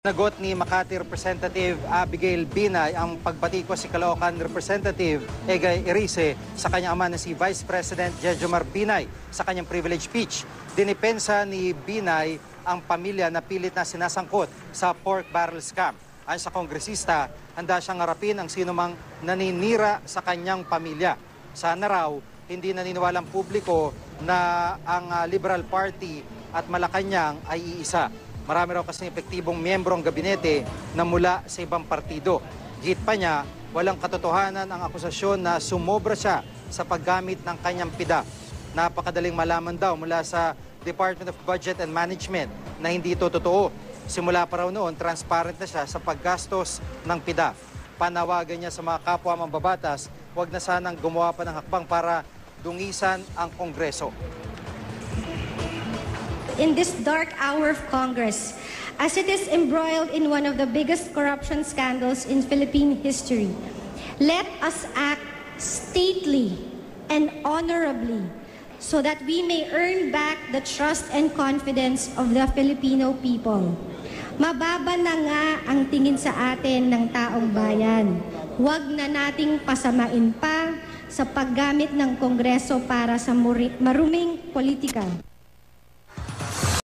Nagot ni Makati Representative Abigail Binay ang pagbati ko si Caloocan Representative Egay Erice sa kanyang ama na si Vice President Jejomar Binay sa kanyang privilege speech. Dinipensa ni Binay ang pamilya na pilit na sinasangkot sa pork barrel scam. Ayon sa kongresista, handa siyang harapin ang sinumang naninira sa kanyang pamilya. Sana raw, hindi naniniwalang publiko na ang Liberal Party at Malacanang ay iisa. Marami raw kasing epektibong miyembro ng gabinete na mula sa ibang partido. Git pa niya, walang katotohanan ang akusasyon na sumobra siya sa paggamit ng kanyang PIDA. Napakadaling malaman daw mula sa Department of Budget and Management na hindi ito totoo. Simula pa raw noon, transparent na siya sa paggastos ng PIDA. Panawagan niya sa mga kapwa mambabatas, huwag na sanang gumawa pa ng hakbang para dungisan ang Kongreso. In this dark hour of Congress, as it is embroiled in one of the biggest corruption scandals in Philippine history, let us act stately and honorably so that we may earn back the trust and confidence of the Filipino people. Mababa na nga ang tingin sa atin ng taong bayan. Huwag na nating pasamain pa sa paggamit ng Kongreso para sa maruming politika.